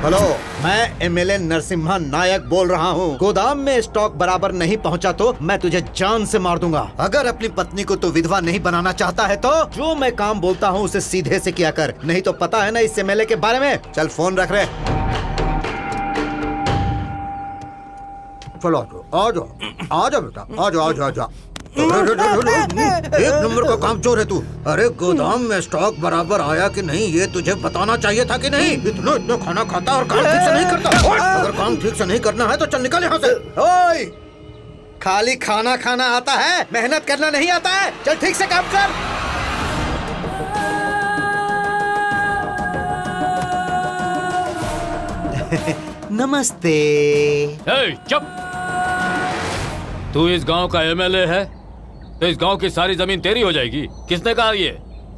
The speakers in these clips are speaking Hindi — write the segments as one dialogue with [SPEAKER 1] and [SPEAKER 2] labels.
[SPEAKER 1] हेलो, मैं एमएलए नरसिम्हा नायक बोल रहा हूँ। गोदाम में स्टॉक बराबर नहीं पहुँचा तो मैं तुझे जान से मार दूंगा। अगर अपनी पत्नी को तो विधवा नहीं बनाना चाहता है तो जो मैं काम बोलता हूँ उसे सीधे से किया कर, नहीं तो पता है ना इस एमएलए के बारे में। चल फोन रख रहे। चलो आ जाओ बेटा, आ जाओ। एक नंबर का काम चोर है तू। अरे गोदाम में स्टॉक बराबर आया कि नहीं ये तुझे बताना चाहिए था कि नहीं? इतना खाना खाता और काम ठीक से नहीं करता। अगर काम ठीक से नहीं करना है तो चल निकल यहाँ से। ओए, खाली खाना खाना आता है, मेहनत करना नहीं आता है। चल ठीक से काम कर। नमस्ते।
[SPEAKER 2] चुप। तू इस गांव का एमएलए है तो इस गांव की सारी जमीन तेरी हो जाएगी। किसने कहा ये?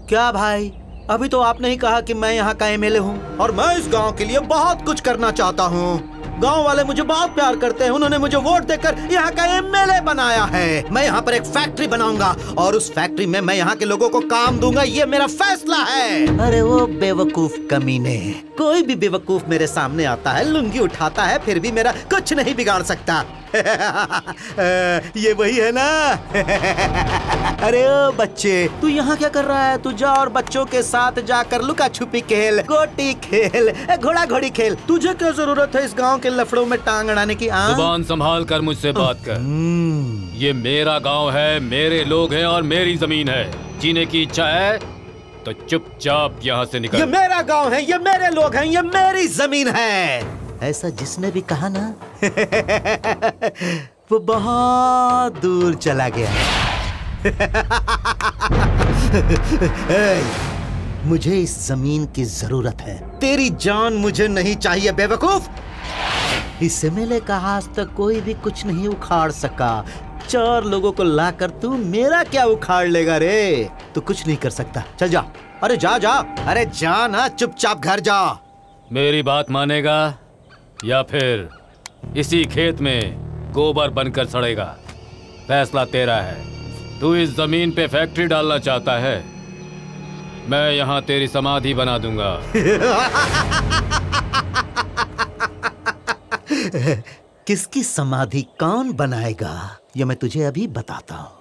[SPEAKER 1] क्या भाई, अभी तो आपने ही कहा कि मैं यहाँ का एमएलए हूँ और मैं इस गांव के लिए बहुत कुछ करना चाहता हूँ। गांव वाले मुझे बहुत प्यार करते हैं, उन्होंने मुझे वोट देकर यहाँ का एमएलए बनाया है। मैं यहाँ पर एक फैक्ट्री बनाऊंगा और उस फैक्ट्री में मैं यहाँ के लोगों को काम दूंगा, ये मेरा फैसला है। अरे वो बेवकूफ कमीने, कोई भी बेवकूफ मेरे सामने आता है, लुंगी उठाता है, फिर भी मेरा कुछ नहीं बिगाड़ सकता। ये वही है ना? अरे ओ बच्चे, तू यहाँ क्या कर रहा है? तू जा और बच्चों के साथ जाकर लुका छुपी खेल, गोटी खेल, घोड़ा घोड़ी खेल। तुझे क्या जरूरत है इस गांव के लफड़ों में टांग अड़ाने की?
[SPEAKER 2] जुबान संभाल कर मुझसे बात कर। ये मेरा गांव है, मेरे लोग हैं और मेरी जमीन है। जीने की इच्छा है तो चुपचाप यहाँ से निकल।
[SPEAKER 1] ये मेरा गांव है, ये मेरे लोग हैं, ये मेरी जमीन है। ऐसा जिसने भी कहा ना वो बहुत दूर चला गया। मुझे इस जमीन की जरूरत है, तेरी जान मुझे नहीं चाहिए बेवकूफ। इस एमएलए का आज तक कोई भी कुछ नहीं उखाड़ सका। 4 लोगों को लाकर तू मेरा क्या उखाड़ लेगा रे? तू कुछ नहीं कर सकता, चल जा। अरे जा। अरे जा ना, चुपचाप घर जा।
[SPEAKER 2] मेरी बात मानेगा या फिर इसी खेत में गोबर बनकर सड़ेगा? फैसला तेरा है। तू इस जमीन पे फैक्ट्री डालना चाहता है, मैं यहाँ तेरी समाधि बना दूंगा।
[SPEAKER 1] किसकी समाधि कौन बनाएगा ये मैं तुझे अभी बताता हूँ।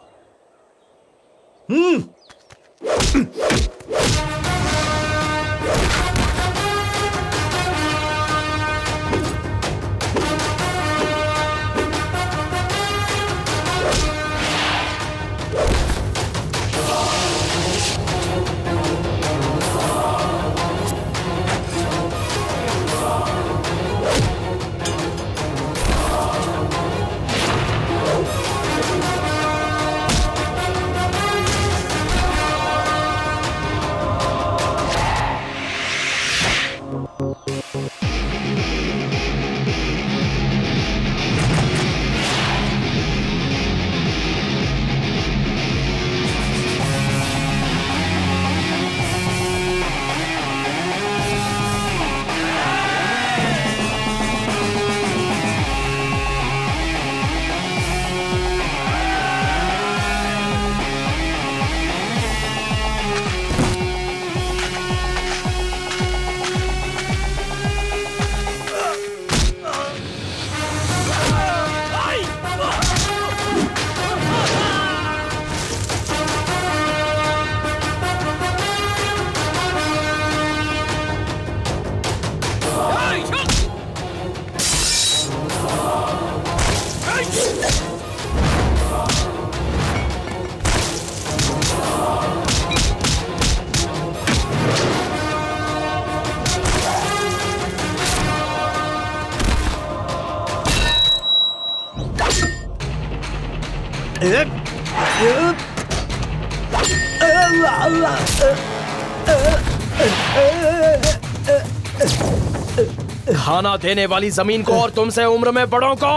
[SPEAKER 3] खाना देने वाली जमीन को और तुमसे उम्र में बड़ों को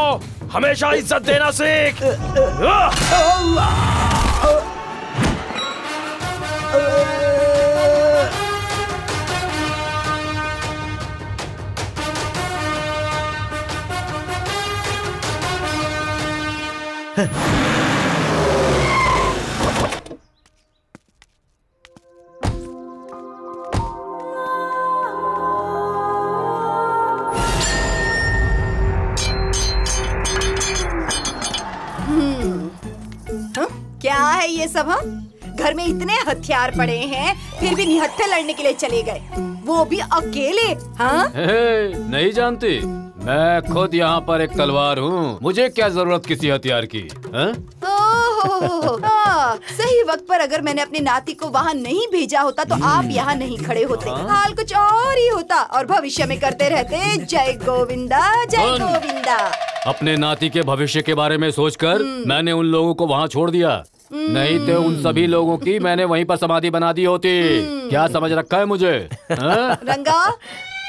[SPEAKER 3] हमेशा इज्जत देना सीख।
[SPEAKER 4] ये सब? हम घर में इतने हथियार पड़े हैं, फिर भी निहत्थे लड़ने के लिए चले गए, वो भी अकेले। हाँ
[SPEAKER 2] नहीं जानती, मैं खुद यहाँ पर एक तलवार हूँ, मुझे क्या जरूरत किसी हथियार की?
[SPEAKER 4] सही वक्त पर अगर मैंने अपने नाती को वहाँ नहीं भेजा होता तो आप यहाँ नहीं खड़े होते, हाल कुछ और ही होता और भविष्य में करते रहते जय गोविंदा जय गोविंदा।
[SPEAKER 2] अपने नाती के भविष्य के बारे में सोचकर मैंने उन लोगों को वहाँ छोड़ दिया, नहीं तो उन सभी लोगों की मैंने वहीं पर समाधि बना दी होती। क्या समझ रखा है मुझे?
[SPEAKER 4] रंगा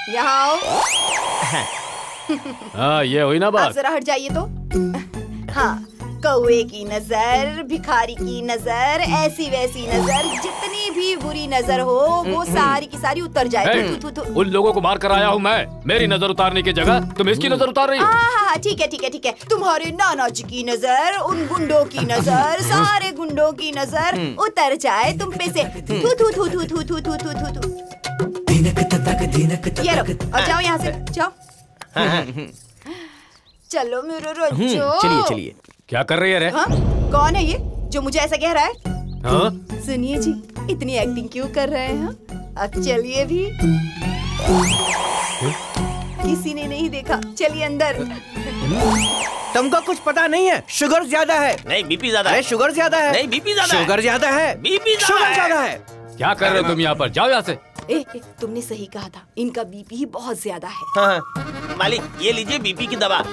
[SPEAKER 4] यहाँ आओ।
[SPEAKER 2] हाँ ये हुई ना बात।
[SPEAKER 4] आप जरा हट जाइए तो। हाँ, कौवे की नजर, भिखारी की नजर, ऐसी वैसी नजर, जितनी भी बुरी नजर हो वो सारी की सारी उतर जाए।
[SPEAKER 2] उन लोगों को मार कर आया हूँ मैं, मेरी नजर उतारने की जगह तुम इसकी नजर उतार रही हो।
[SPEAKER 4] हाँ ठीक है ठीक है ठीक है, तुम्हारे नाना जी की नजर, उन गुंडों की नजर, सारे गुंडों की नजर उतर जाए तुम पे से। थू थू थू थू थू थू थू थू थू। ये लो, और जाओ यहाँ से, जाओ। चलो मेरे रज्जो।
[SPEAKER 3] चलिए चलिए।
[SPEAKER 2] क्या कर रही है रे?
[SPEAKER 4] हाँ? कौन है ये जो मुझे ऐसा कह रहा है?
[SPEAKER 2] हाँ?
[SPEAKER 4] सुनिए जी, इतनी एक्टिंग क्यों कर रहे हैं? अब चलिए भी। किसी ने नहीं देखा, चलिए अंदर।
[SPEAKER 5] तुमको कुछ पता नहीं है, शुगर ज्यादा है।
[SPEAKER 6] नहीं बीपी ज्यादा है।
[SPEAKER 5] शुगर ज्यादा है।
[SPEAKER 6] नहीं बीपी ज्यादा है।
[SPEAKER 5] शुगर ज्यादा है।
[SPEAKER 6] बीपी
[SPEAKER 5] शुगर ज्यादा है।
[SPEAKER 2] क्या कर रहे हो तुम यहाँ पर? जाओ यहाँ से।
[SPEAKER 4] तुमने सही कहा था, इनका बीपी ही बहुत ज्यादा है।
[SPEAKER 6] हाँ, मालिक ये लीजिए बीपी की दवा।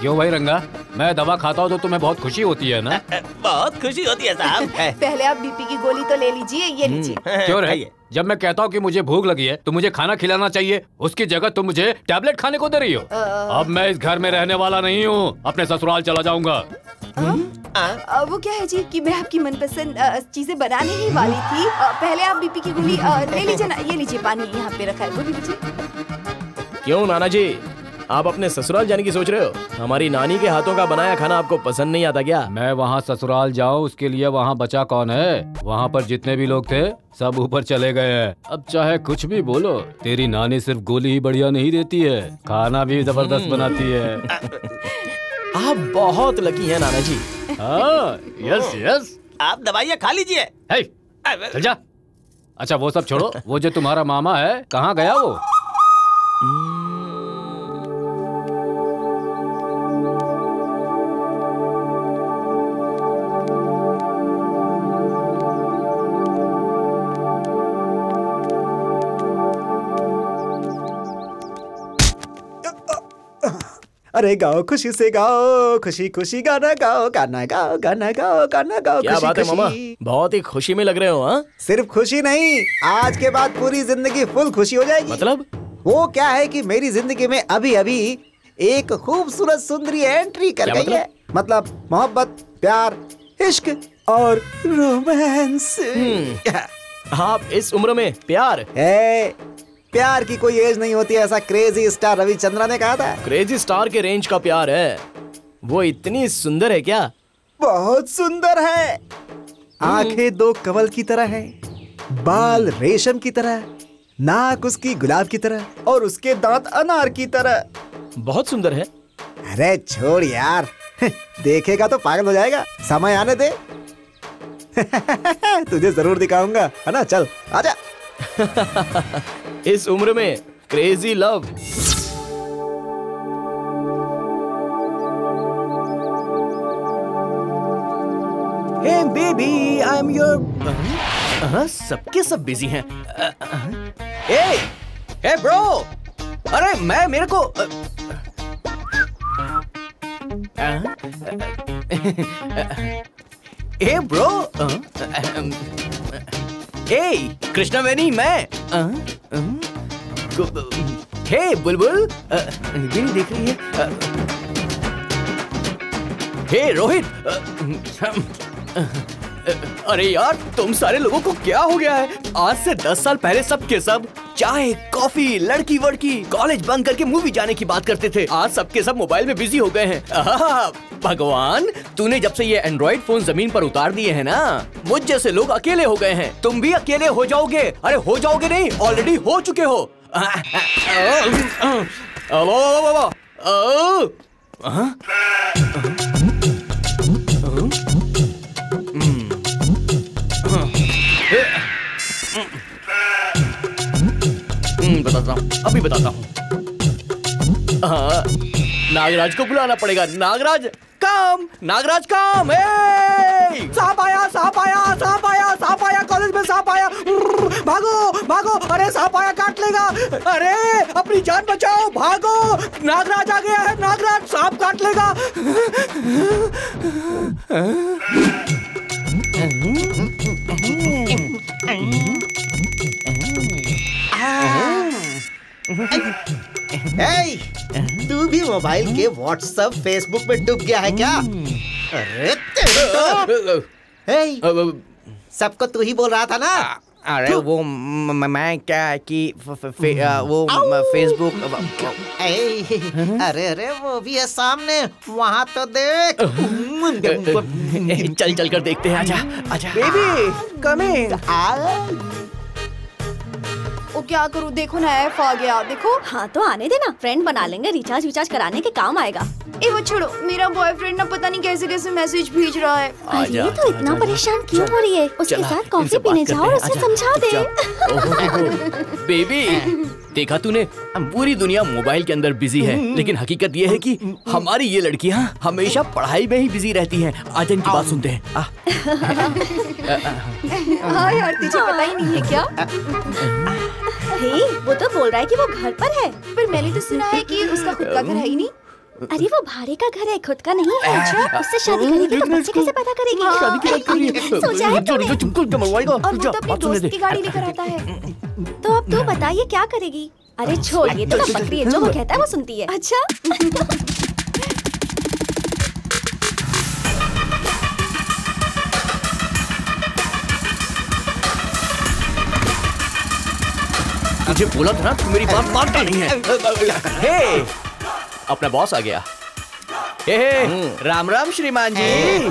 [SPEAKER 2] क्यों भाई रंगा, मैं दवा खाता हूँ तो तुम्हें बहुत खुशी होती है ना?
[SPEAKER 6] बहुत खुशी होती है साहब।
[SPEAKER 4] पहले आप बीपी की गोली तो ले लीजिए, ये लीजिए।
[SPEAKER 2] क्यों रे? जब मैं कहता हूँ कि मुझे भूख लगी है तो मुझे खाना खिलाना चाहिए, उसकी जगह तुम मुझे टैबलेट खाने को दे रही हो। अब मैं इस घर में रहने वाला नहीं हूँ, अपने ससुराल चला जाऊंगा।
[SPEAKER 4] वो क्या है जी कि मैं आपकी मनपसंद चीजें बनाने ही वाली थी। पहले आप बीपी की गोली ले लीजिए ना, ये लीजिए, पानी यहाँ पे रखा है, वो भी लीजिए।
[SPEAKER 3] क्यों नाना जी, आप अपने ससुराल जाने की सोच रहे हो? हमारी नानी के हाथों का बनाया खाना आपको पसंद नहीं आता क्या?
[SPEAKER 2] मैं वहाँ ससुराल जाऊँ उसके लिए वहाँ बचा कौन है? वहाँ पर जितने भी लोग थे सब ऊपर चले गए हैं। अब चाहे कुछ भी बोलो, तेरी नानी सिर्फ गोली ही बढ़िया नहीं देती है, खाना भी जबरदस्त बनाती है।
[SPEAKER 3] आप बहुत लकी हैं नाना जी।
[SPEAKER 2] हाँ, यस यस।
[SPEAKER 6] आप दवाइयाँ खा लीजिए।
[SPEAKER 2] चल जा। अच्छा वो सब छोड़ो, वो जो तुम्हारा मामा है कहाँ गया वो?
[SPEAKER 1] अरे गाओ खुशी से गाओ, खुशी खुशी गाना गाओ, गाना गाओ, गाना गाओ, गाना गाओ।
[SPEAKER 3] क्या बात है मामा, बहुत ही खुशी में लग रहे हो। हाँ,
[SPEAKER 1] सिर्फ खुशी नहीं, आज के बाद पूरी जिंदगी फुल खुशी हो जाएगी।
[SPEAKER 3] मतलब?
[SPEAKER 1] वो क्या है कि मेरी जिंदगी में अभी अभी एक खूबसूरत सुंदरी एंट्री कर गई है। मतलब मोहब्बत, प्यार, इश्क और रोमांस।
[SPEAKER 3] आप इस उम्र में प्यार?
[SPEAKER 1] प्यार की कोई एज नहीं होती, ऐसा क्रेजी स्टार रविचंद्रन ने कहा था।
[SPEAKER 3] क्रेजी स्टार के रेंज का प्यार है। वो इतनी सुंदर है क्या?
[SPEAKER 1] बहुत सुंदर है। आंखें दो कमल की तरह है, बाल रेशम की तरह, नाक उसकी गुलाब की तरह और उसके दांत अनार की तरह।
[SPEAKER 3] बहुत सुंदर है।
[SPEAKER 1] अरे छोड़ यार, देखेगा तो पागल हो जाएगा। समय आने दे। तुझे जरूर दिखाऊंगा, है ना? चल आजा।
[SPEAKER 3] इस उम्र में crazy love.
[SPEAKER 5] Hey baby, I'm your... सबके सब बिजी हैं। Hey bro, अरे मैं मेरे को Hey bro, Hey कृष्णवेणी, मैं Hey बुलबुल, गिरी देख रही है। Hey रोहित, अरे यार तुम सारे लोगों को क्या हो गया है? आज से 10 साल पहले सब के सब चाय, कॉफी, लड़की वड़की, कॉलेज बंक करके मूवी जाने की बात करते थे। आज सबके सब मोबाइल में बिजी हो गए हैं। भगवान, तूने जब से ये एंड्रॉइड फोन जमीन पर उतार दिए हैं ना, मुझ जैसे लोग अकेले हो गए हैं। तुम भी अकेले हो जाओगे। अरे हो जाओगे नहीं, ऑलरेडी हो चुके हो। बताता हूँ, अभी बताता हूँ। हाँ, नागराज को बुलाना पड़ेगा। नागराज काम, नागराज काम। सांप आया, सांप आया, सांप आया, सांप आया, कॉलेज में सांप आया। भागो भागो, अरे सांप आया, काट लेगा। अरे अपनी जान बचाओ, भागो, नागराज आ गया है। नागराज, सांप काट लेगा।
[SPEAKER 1] हे, तू भी मोबाइल के व्हाट्सएप फेसबुक में डूब गया है क्या? अरे हे, सबको तू ही बोल रहा था ना?
[SPEAKER 5] अरे वो मैं क्या कि वो फेसबुक।
[SPEAKER 1] अरे अरे वो भी है सामने, वहाँ तो देख।
[SPEAKER 5] चल चल कर देखते हैं। आजा आजा बेबी, कम इन।
[SPEAKER 4] ओ क्या करूँ, देखो ना ऐप आ गया, देखो।
[SPEAKER 7] हाँ तो आने देना, फ्रेंड बना लेंगे, रिचार्ज विचार्ज कराने के काम आएगा।
[SPEAKER 4] ए वो छोड़ो, मेरा बॉयफ्रेंड ना पता नहीं कैसे कैसे मैसेज भेज रहा है।
[SPEAKER 7] अरे तो इतना परेशान क्यों हो रही है? उसके साथ कॉफी पीने जाओ और उसे समझा दे।
[SPEAKER 5] बेबी, देखा तूने, पूरी दुनिया मोबाइल के अंदर बिजी है, लेकिन हकीकत ये है कि हमारी ये लड़कियाँ हमेशा पढ़ाई में ही बिजी रहती हैं। आज इनकी बात सुनते हैं।
[SPEAKER 4] हाँ यार, तुझे पता ही नहीं है क्या?
[SPEAKER 7] हे, वो तो बोल रहा है कि वो घर पर है।
[SPEAKER 4] पर मैंने तो सुना है कि उसका खुद का घर है ही नहीं।
[SPEAKER 7] अरे वो भाड़े का घर है, खुद का नहीं है। अच्छा, उससे शादी करेगी तो बच्चे कैसे पैदा करेगी?
[SPEAKER 5] शादी की बात कर रही है।
[SPEAKER 7] सोचा है तूने?
[SPEAKER 4] और वो तो अपने दोस्त की गाड़ी लेकर आता है।
[SPEAKER 7] तो अब तू बता ये क्या करेगी? अरे छोड़, ये तो बकरी है, जो वो कहता है वो सुनती है।
[SPEAKER 4] अच्छा।
[SPEAKER 5] तुझे बोला था ना, तू मेरी बात मानता नहीं है। हे, अपना बॉस आ गया। राम राम श्रीमान जी।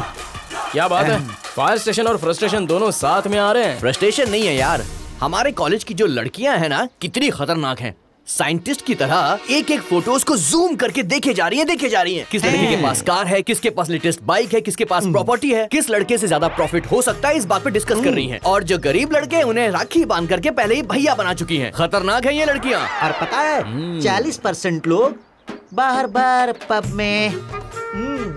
[SPEAKER 3] क्या बात है, फायर स्टेशन और फ्रस्ट्रेशन दोनों साथ में आ रहे हैं?
[SPEAKER 5] फ्रस्ट्रेशन नहीं है यार, हमारे कॉलेज की जो लड़कियां हैं ना, कितनी खतरनाक हैं। साइंटिस्ट की तरह एक एक फोटोज को जूम करके देखे जा रही हैं। किस लड़के के पास कार है, किसके पास लेटेस्ट बाइक है, किसके पास प्रॉपर्टी है, किस लड़के से ज्यादा प्रॉफिट हो सकता है, इस बात पे डिस्कस कर रही हैं। और जो गरीब लड़के हैं, उन्हें राखी बांध करके पहले ही भैया बना चुकी हैं। खतरनाक है ये लड़कियां।
[SPEAKER 1] और पता है 40% लोग बाहर बार पब में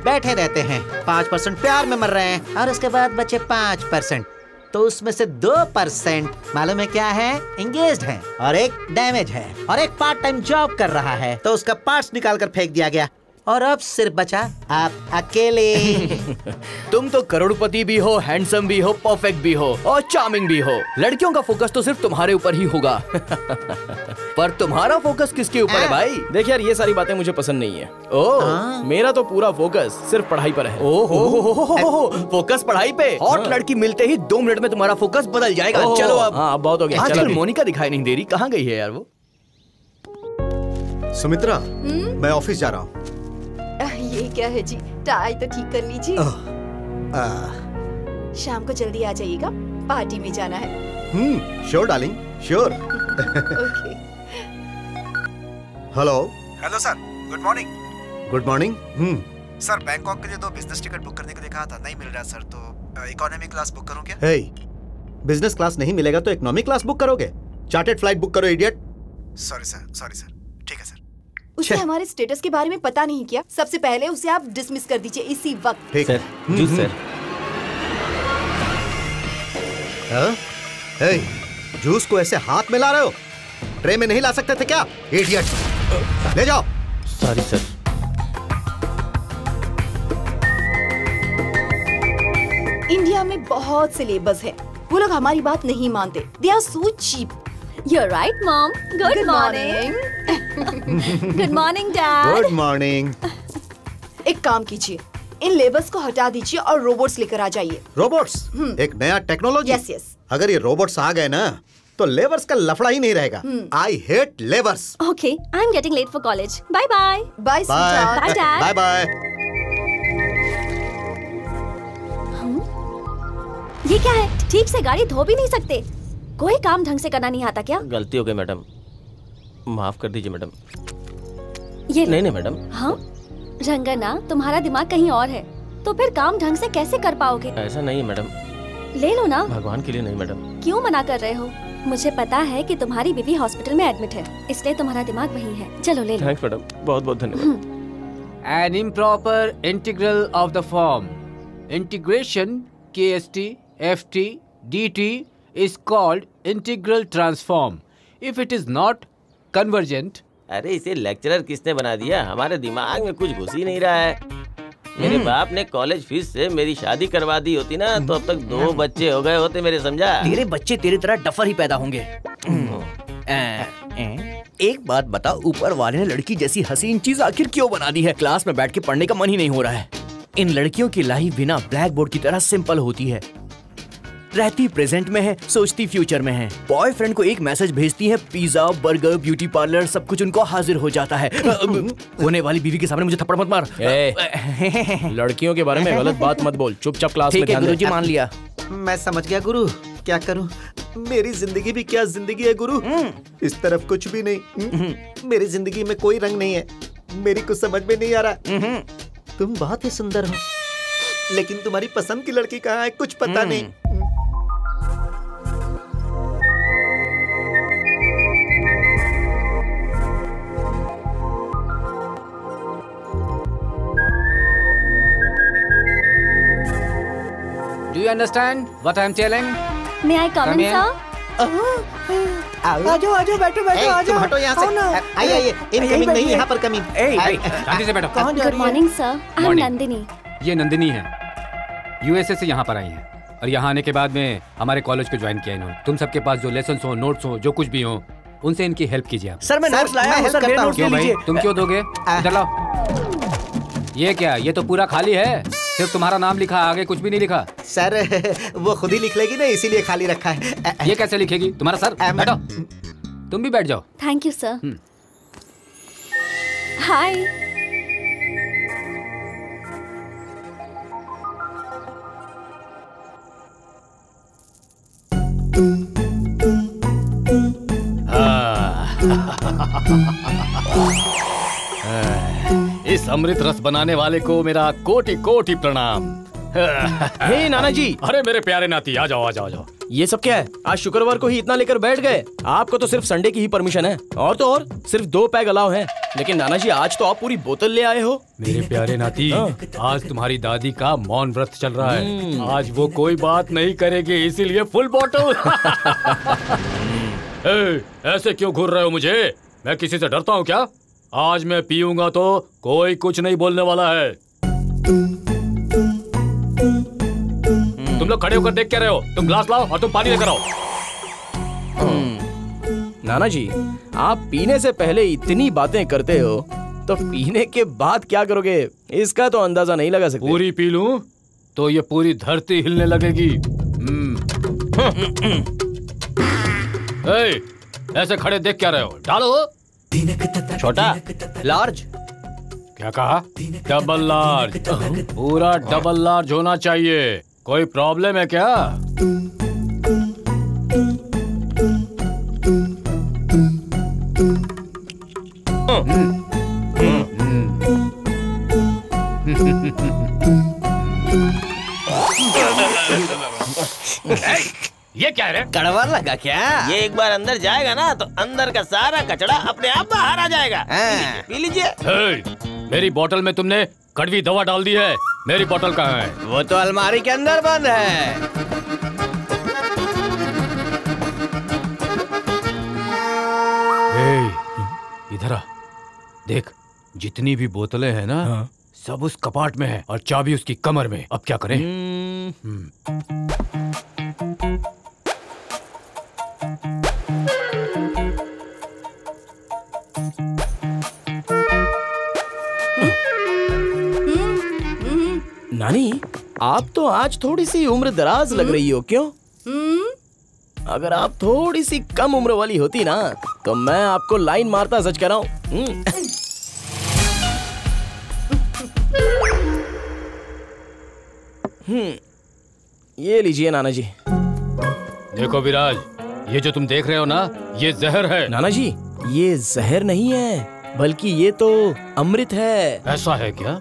[SPEAKER 1] बैठे रहते हैं, 5% प्यार में मर रहे हैं, और उसके बाद बचे 5%। तो उसमें से 2% मालूम है क्या है? एंगेज्ड है, और एक डैमेज है, और एक पार्ट टाइम जॉब कर रहा है, तो उसका पार्ट्स निकाल कर फेंक दिया गया, और अब सिर्फ बचा आप अकेले।
[SPEAKER 5] तुम तो करोड़पति भी हो, हैंडसम भी हो, परफेक्ट भी हो, और चार्मिंग भी हो। लड़कियों का फोकस तो सिर्फ तुम्हारे ऊपर ही होगा। पर तुम्हारा फोकस किसके ऊपर है भाई?
[SPEAKER 3] देख यार, ये सारी बातें मुझे पसंद नहीं है।
[SPEAKER 5] ओह,
[SPEAKER 3] मेरा तो पूरा फोकस सिर्फ पढ़ाई पर है।
[SPEAKER 5] ओहो, फोकस पढ़ाई पे। हॉट लड़की मिलते ही 2 मिनट में तुम्हारा फोकस बदल जाएगा। चलो अब।
[SPEAKER 3] हाँ, बहुत हो गया।
[SPEAKER 5] आजकल मोनिका दिखाई नहीं दे रही, कहाँ गई है यार वो?
[SPEAKER 1] सुमित्रा, मैं ऑफिस जा रहा हूँ।
[SPEAKER 4] ये क्या है जी, टाई तो ठीक कर लीजिए। शाम को जल्दी आ जाइएगा, पार्टी में जाना है।
[SPEAKER 1] Sure darling, sure.
[SPEAKER 4] Okay.
[SPEAKER 1] Hello
[SPEAKER 8] hello sir, good morning.
[SPEAKER 1] Good morning.
[SPEAKER 8] Sir, Bangkok के लिए 2 बिजनेस टिकट बुक करने को देखा था, नहीं मिल रहा सर, तो इकोनॉमी क्लास बुक करूं क्या?
[SPEAKER 1] हे, बिजनेस क्लास नहीं मिलेगा तो इकोनॉमी क्लास बुक करोगे? चार्टर्ड फ्लाइट बुक करो, इडियट।
[SPEAKER 8] सॉरी सर, ठीक है सर।
[SPEAKER 4] उसे हमारे स्टेटस के बारे में पता नहीं किया, सबसे पहले उसे आप डिसमिस कर दीजिए इसी वक्त।
[SPEAKER 1] ठीक है
[SPEAKER 2] जूस सर।
[SPEAKER 1] हे, जूस को ऐसे हाथ में ला रहे हो? ट्रे में नहीं ला सकते थे क्या, इडियट? ले जाओ।
[SPEAKER 2] Sorry sir.
[SPEAKER 4] इंडिया में बहुत से लेबर्स हैं, वो लोग हमारी बात नहीं मानते। They are so cheap.
[SPEAKER 7] You're right, Mom. Good morning. Good morning, Dad.
[SPEAKER 1] Good morning.
[SPEAKER 4] एक काम कीजिए, इन लेबर्स को हटा दीजिए और रोबोट्स लेकर आ जाइए।
[SPEAKER 1] रोबोट्स, एक नया टेक्नोलॉजी।
[SPEAKER 4] Yes, yes.
[SPEAKER 1] अगर ये रोबोट्स आ गए ना, तो लेबर्स का लफड़ा ही नहीं रहेगा। I hate labours.
[SPEAKER 7] Okay, I'm getting late for college. Bye bye.
[SPEAKER 4] Bye
[SPEAKER 1] bye
[SPEAKER 7] Bye, Dad.
[SPEAKER 1] Bye bye.
[SPEAKER 7] ये क्या है? ठीक से गाड़ी धो भी नहीं सकते? कोई काम ढंग से करना नहीं आता क्या?
[SPEAKER 3] गलती हो गई मैडम, माफ कर दीजिए मैडम।
[SPEAKER 7] ये
[SPEAKER 3] नहीं मैडम।
[SPEAKER 7] हाँ, रंगना, तुम्हारा दिमाग कहीं और है, तो फिर काम ढंग से कैसे कर पाओगे?
[SPEAKER 3] ऐसा नहीं है मैडम।
[SPEAKER 7] ले लो ना।
[SPEAKER 3] भगवान के लिए नहीं मैडम।
[SPEAKER 7] क्यों मना कर रहे हो? मुझे पता है कि तुम्हारी बीवी हॉस्पिटल में एडमिट है, इसलिए तुम्हारा दिमाग वही है। चलो ले लो।
[SPEAKER 3] थैंक्स मैडम, बहुत बहुत धन्यवाद।
[SPEAKER 2] An improper integral of the form integration KST FT DT is called integral transform. If it is not convergent.
[SPEAKER 6] अरे इसे लेक्चरर किसने बना दिया? हमारे दिमाग में कुछ घुस ही नहीं रहा है। मेरे बाप ने कॉलेज फीस से मेरी शादी करवा दी होती ना तो अब तक 2 बच्चे हो गए होते मेरे, समझा?
[SPEAKER 5] तेरे बच्चे तेरी तरह डफर ही पैदा होंगे। एक बात बता, ऊपर वाले ने लड़की जैसी हसीन चीज आखिर क्यों बना दी है? क्लास में बैठ के पढ़ने का मन ही नहीं हो रहा है। इन लड़कियों की लाइफ बिना ब्लैक बोर्ड की तरह सिंपल होती है। रहती प्रेजेंट में है, सोचती फ्यूचर में है। बॉयफ्रेंड को एक मैसेज भेजती है, पिज्जा बर्गर ब्यूटी पार्लर सब कुछ उनको हाजिर हो जाता है। होने वाली बीवी के सामने मुझे थप्पड़ मत मार।
[SPEAKER 3] लड़कियों के बारे में गलत बात मत बोल, चुपचाप क्लास में ध्यान दे।
[SPEAKER 5] गुरुजी मान लिया।
[SPEAKER 1] मैं समझ गया गुरु, क्या करूं? मेरी जिंदगी भी क्या जिंदगी है गुरु, इस तरफ कुछ भी नहीं। मेरी जिंदगी में कोई रंग नहीं है, मेरी कुछ समझ में नहीं आ रहा। तुम बहुत ही सुंदर हो, लेकिन तुम्हारी पसंद की लड़की कहाँ है कुछ पता नहीं।
[SPEAKER 2] Do you understand what I am telling?
[SPEAKER 7] May I come in, sir?
[SPEAKER 5] आजो आजो, बैठो बैठो, आजो।
[SPEAKER 1] तुम हटो यहाँ से। आइए आइए, इनकमिंग नहीं, यहाँ पर कमिंग।
[SPEAKER 2] शांति से बैठो।
[SPEAKER 7] Good morning, sir. I'm
[SPEAKER 2] Morning.
[SPEAKER 7] Nandini.
[SPEAKER 2] ये नंदिनी है, यूएसए से यहाँ पर आई हैं और यहाँ आने के बाद में हमारे कॉलेज को ज्वाइन किया इन्होंने। तुम सबके पास जो लेसन हो, नोट्स हो, जो कुछ भी हो, उनसे इनकी हेल्प कीजिए आप।
[SPEAKER 5] सर मैं नोट्स लाया हूँ, सर मेरे नोट्स ले
[SPEAKER 2] क्यों भाई,
[SPEAKER 5] लीजिए।
[SPEAKER 2] तुम क्यों दोगे? इधर लाओ। ये क्या, ये तो पूरा खाली है, सिर्फ तुम्हारा नाम लिखा, आगे कुछ भी नहीं लिखा।
[SPEAKER 1] सर वो खुद ही लिख लेगी ना, इसीलिए खाली रखा है।
[SPEAKER 2] ये कैसे लिखेगी? तुम्हारा सर, बैठो। तुम भी बैठ जाओ।
[SPEAKER 7] Thank you, sir. Hi.
[SPEAKER 2] इस अमृत रस बनाने वाले को मेरा कोटि कोटि प्रणाम।
[SPEAKER 3] हे नाना जी।
[SPEAKER 2] अरे मेरे प्यारे नाती, आ जाओ आ जाओ आ जाओ।
[SPEAKER 3] ये सब क्या है? आज शुक्रवार को ही इतना लेकर बैठ गए। आपको तो सिर्फ संडे की ही परमिशन है, और तो और सिर्फ 2 पैग अलाउ हैं। लेकिन नाना जी आज तो आप पूरी बोतल ले आए हो।
[SPEAKER 2] मेरे प्यारे नाती, आज तुम्हारी दादी का मौन व्रत चल रहा है, आज वो कोई बात नहीं करेगी, इसीलिए फुल बोतल। ऐसे क्यों घूर रहे हो मुझे? मैं किसी से डरता हूँ क्या? आज मैं पीऊंगा तो कोई कुछ नहीं बोलने वाला है। तुम लोग खड़े होकर देख क्या रहे हो? तुम ग्लास लाओ और तुम पानी लेकर आओ।
[SPEAKER 3] नाना जी, आप पीने से पहले इतनी बातें करते हो, तो पीने के बाद क्या करोगे इसका तो अंदाजा नहीं लगा सकते।
[SPEAKER 2] पूरी पी लूं तो ये पूरी धरती हिलने लगेगी। ऐसे खड़े देख क्या रहे हो? डालो।
[SPEAKER 5] छोटा, लार्ज।
[SPEAKER 2] क्या कहा? Double large. पूरा डबल लार्ज होना चाहिए। कोई प्रॉब्लम है क्या? ये क्या है?
[SPEAKER 5] कड़वा लगा क्या?
[SPEAKER 6] ये एक बार अंदर जाएगा ना तो अंदर का सारा कचड़ा अपने आप बाहर आ जाएगा। पी लीजिए।
[SPEAKER 2] मेरी बोतल में तुमने कड़वी दवा डाल दी है। मेरी बोतल कहाँ है?
[SPEAKER 5] वो तो अलमारी के अंदर बंद है।
[SPEAKER 2] इधर आ, देख जितनी भी बोतलें हैं ना, सब उस कपाट में है और चाबी उसकी कमर में। अब क्या करें?
[SPEAKER 3] नानी, आप तो आज थोड़ी सी उम्र दराज लग रही हो, क्यों? अगर आप थोड़ी सी कम उम्र वाली होती ना तो मैं आपको लाइन मारता, सच कह रहा हूँ। ये लीजिए नाना जी।
[SPEAKER 2] देखो विराज, ये जो तुम देख रहे हो ना, ये जहर है।
[SPEAKER 3] नाना जी, ये जहर नहीं है, बल्कि ये तो अमृत है।
[SPEAKER 2] ऐसा है क्या?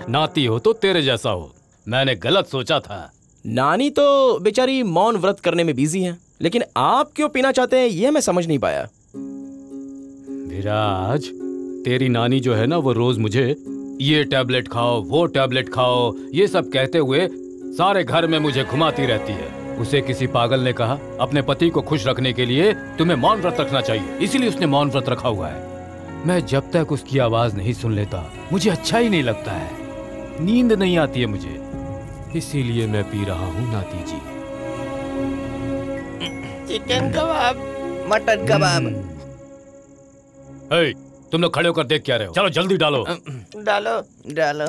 [SPEAKER 2] नाती हो तो तेरे जैसा हो, मैंने गलत सोचा था।
[SPEAKER 3] नानी तो बेचारी मौन व्रत करने में बिजी हैं, लेकिन आप क्यों पीना चाहते हैं ये मैं समझ नहीं पाया।
[SPEAKER 2] विराज, तेरी नानी जो है ना वो रोज मुझे ये टैबलेट खाओ, वो टैबलेट खाओ, ये सब कहते हुए सारे घर में मुझे घुमाती रहती है। उसे किसी पागल ने कहा अपने पति को खुश रखने के लिए तुम्हें मौन व्रत रखना चाहिए, इसीलिए उसने मौन व्रत रखा हुआ है। मैं जब तक उसकी आवाज नहीं सुन लेता मुझे अच्छा ही नहीं लगता है, नींद नहीं आती है मुझे, इसीलिए मैं पी रहा हूँ नाती जी।
[SPEAKER 5] चिकन कबाब, मटन कबाब।
[SPEAKER 2] हे, तुम लोग खड़े होकर देख क्या रहे हो? चलो जल्दी डालो।
[SPEAKER 5] डालो डालो।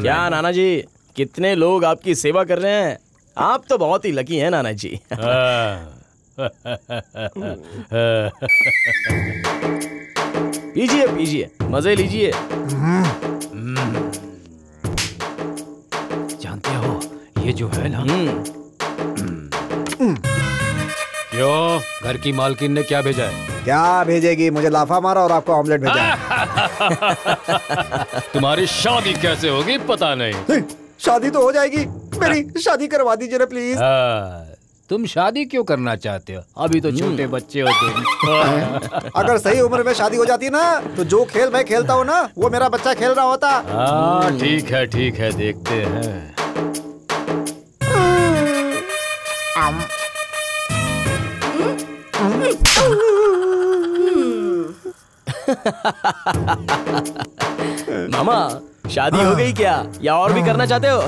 [SPEAKER 3] क्या नाना जी, कितने लोग आपकी सेवा कर रहे हैं। आप तो बहुत ही लकी हैं नाना जी। पीजिए पीजिए, मजे लीजिए।
[SPEAKER 2] जानते हो ये जो है ना, क्यों घर की मालकिन ने क्या भेजा है?
[SPEAKER 8] क्या भेजेगी? मुझे लाफा मारा और आपको ऑमलेट भेजा।
[SPEAKER 2] तुम्हारी शादी कैसे होगी पता नहीं।
[SPEAKER 8] शादी तो हो जाएगी, मेरी शादी करवा दीजिए ना प्लीज।
[SPEAKER 2] तुम शादी क्यों करना चाहते हो? अभी तो छोटे बच्चे हो तुम।
[SPEAKER 8] अगर सही उम्र में शादी हो जाती ना तो जो खेल मैं खेलता हूँ ना वो मेरा बच्चा खेल रहा होता।
[SPEAKER 2] हाँ ठीक है, देखते हैं।
[SPEAKER 3] मामा शादी हो गई क्या, या और भी करना चाहते हो?